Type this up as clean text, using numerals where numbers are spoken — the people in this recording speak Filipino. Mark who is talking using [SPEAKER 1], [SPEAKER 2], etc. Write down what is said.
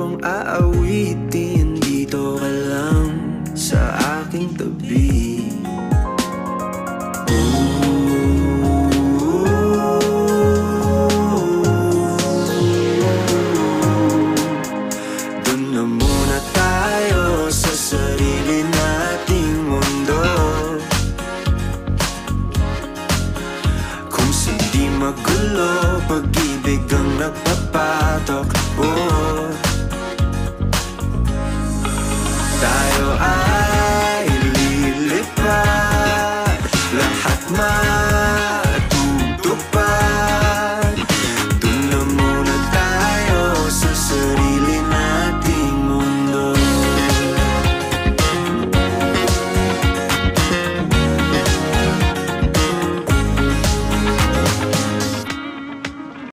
[SPEAKER 1] kong aawitin, dito ka lang sa aking tabi. Dun na muna tayo sa sarili nating mundo, kung hindi magulo, pag-ibig ang nagpapatok. Tayo ay